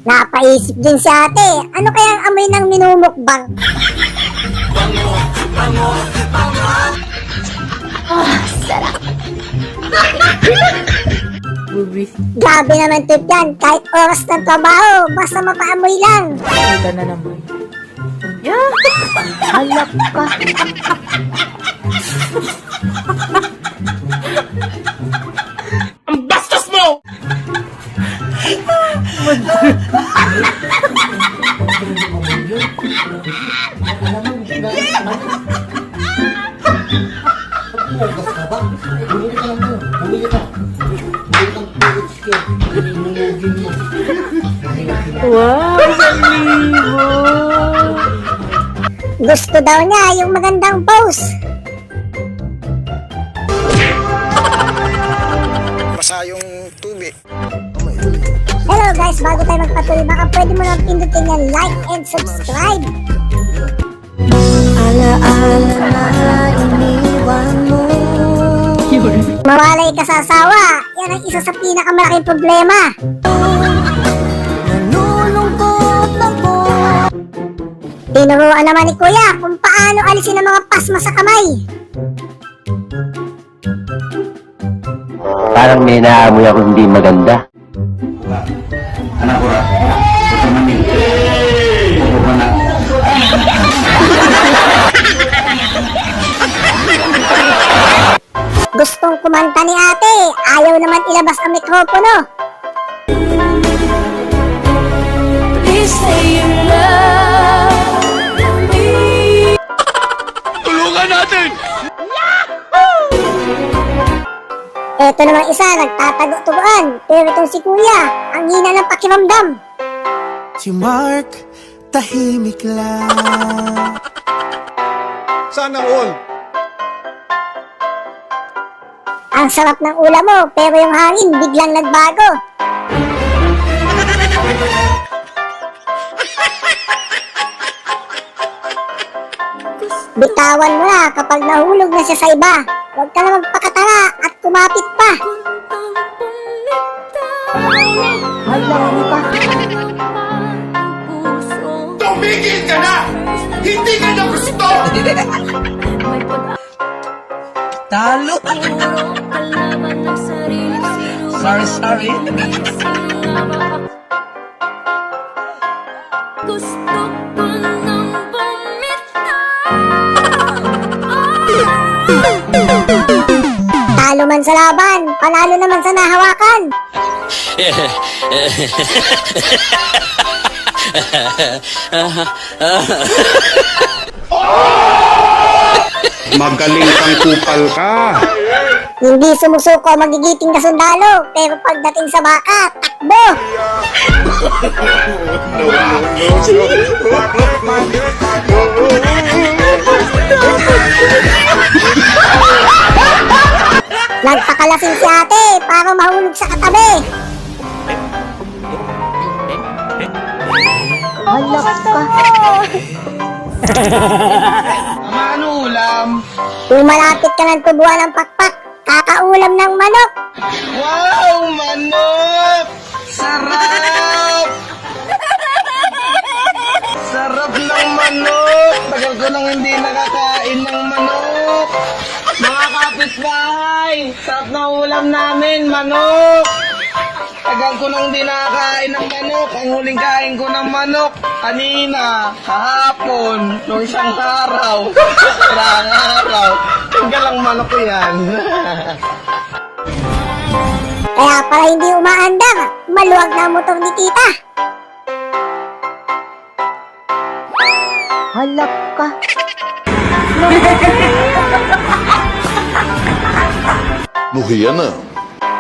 Napaisip din si ate, ano kayang amoy ng minumukbang? Sarap. Grabe naman tip yan, kahit oras ng trabaho, basta mapaamoy lang. Ito na naman. Yeah. Halak ka. Ang bastos mo! Wow, 1,000. Gusto daw niya yung magandang pose. Basa yung tubig. Hello guys, bago tayo magpatuloy, baka pwede mo lang pindutin yung like and subscribe. Alaala na iniwan mo. Mawalay ka sa asawa, yan ang isa sa pinakamalaking problema. Nanulungkot lang po. Tinuruan naman ni Kuya kung paano alisin ang mga pasma sa kamay. Parang may naamoy ako hindi maganda. Anak ko ra. Ito mami. Ito pa na. Gustong kumanta ni ate, ayaw naman ilabas ang mikropono. Please say you love me. Tulungan natin! Eto namang isa, nagtatago-tugoan, pero itong si Kuya, ang hina ng pakiramdam. Si Mark, tahimik lang. Sana all. Ang sarap ng ulam mo, pero yung hangin biglang nagbago. Bitawan mo na kapag nahulog na siya sa iba. Huwag ka na magpakatanga at kumapit pa. Halak ka. Tumigil ka na! Hindi ka na gusto! Talo! Sorry. Gusto ko nang Talo man sa laban, panalo naman sa nahawakan. Magaling kang kupal ka. Hindi sumusuko magigiting na sundalo, pero pagdating sa baka, takbo. Nagpakalasing si ate para mahulog sa katabi. Halak ka. Ano ulam? Kung malapit ka ng tubuan ng pakpak, kakaulam ng manok. Wow, manok! Sarap! Sarap ng manok! Tagal ko nang hindi nakakain ng manok! Mga kapitbahay! Sarap na ulam namin, manok! Tagal ko nang hindi nakakain ng manok. Ang huling kain ko ng manok, kanina, kahapon, nung isang araw, isang araw. Tanggal ang manok ko yan. Kaya pala hindi umaandar, maluwag na ang motor ni tita. Halak ka. Muhiya na.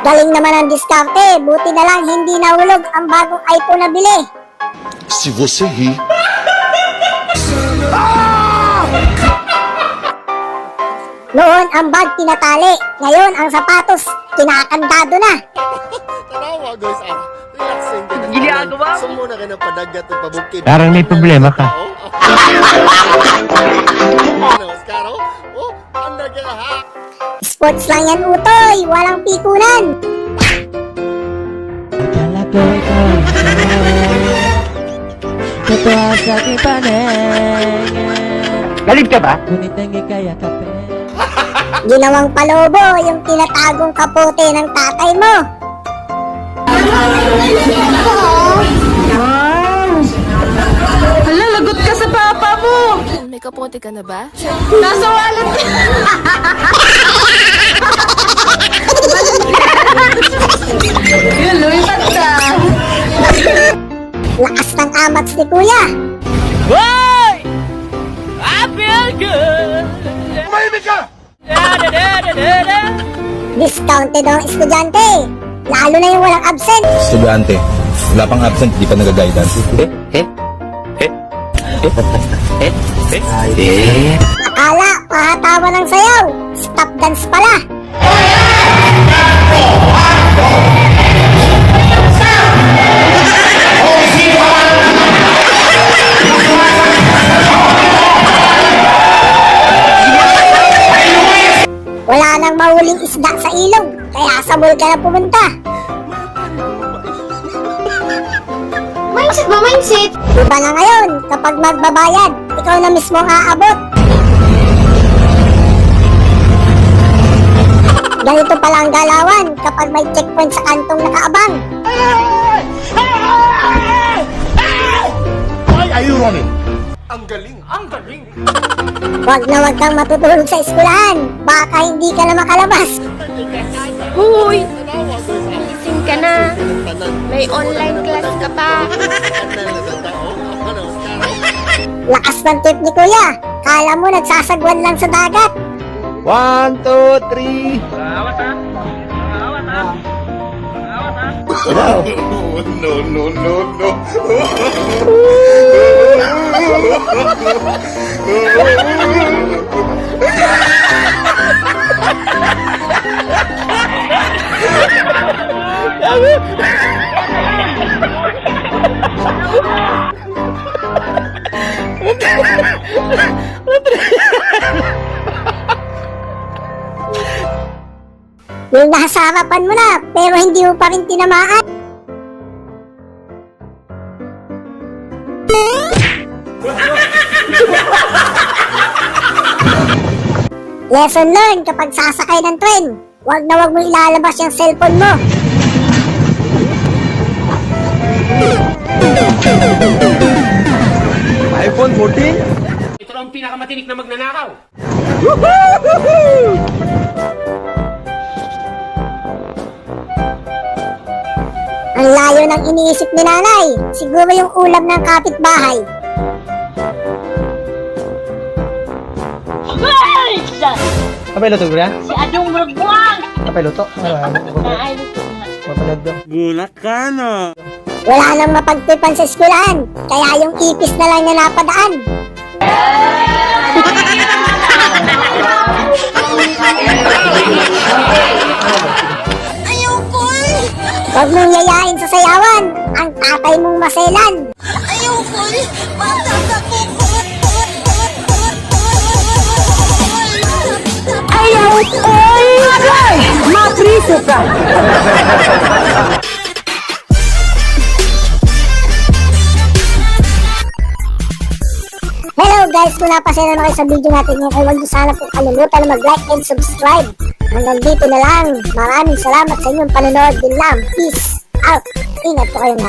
Galing naman ang diskarte, buti na lang hindi nahulog ang bagong iPhone na bili. Se você rir, Noon ang bag tinatali, ngayon ang sapatos kinakandado na. Tanawa guys, relaxing ka na. Ginagawa mo? Sumo na ka ng padagat at pabukid. Parang may problema ka. Ano, Oscaro? Oh, under ka ha? Sports lang yan utoy, walang pikunan. Ito ang aking panengan. Galit ka ba? Ngunit ang ikaya kape. Ginawang palobo yung tinatagong kapote ng tatay mo. Hala, lagot ka sa papa mo! May kapote ka na ba? Nasa wallet ka! Yun, lumipat ka! Lakas ng amats ni kuya. Boy! I feel good! Tumahimik ka! Da-da-da-da-da-da. Discounted ang estudyante. Lalo na yung walang absent. Estudyante, wala pang absent, di pa nag-guidance. Akala, pahatawa ng sayaw. Stop dance pala. Wala nang mahuling isda sa ilog, kaya sa mall ka na pumunta. Mindset ba, mindset? Iba na ngayon, kapag magbabayad, ikaw na mismo ang aabot. Ganito pala ang galawan kapag may checkpoint sa kantong nakaabang. Why are you running? Ang galing! Ang galing! Huwag na huwag kang matutulog sa eskwelahan, baka hindi ka na makalabas. Huy! Gising ka na. May online class ka pa. Lakas ng tip ni kuya, kala mo nagsasagwan lang sa dagat. 1, 2, 3. No, no, no, no. Yung nasa harapan mo na, pero hindi mo pa rin tinamaan. Lesson learned kapag sasakay ng tren. Huwag na huwag mo ilalabas yung cellphone mo. iPhone 14? Ito ang pinakamatinik na magnanakaw. Ang layo ng iniisip ni nanay. Siguro yung ulam ng kapitbahay. Kapay luto, kuya? Si Adong Muragbuang! Kapay luto? Ay, Mapanood daw. Wala nang mapagtipan sa eskwelahan, kaya yung ipis na lang na napadaan. Huwag mong yayain sa sayawan, ang tatay mong maselan. mapriso ka! Hello guys, kung napasaya na kayo sa video natin ngayon, ay huwag niyo sana po kalimutan na mag-like and subscribe. Hanggang dito na lang. Maraming salamat sa inyong panonood din lang. Peace out. Ingat po kayo na.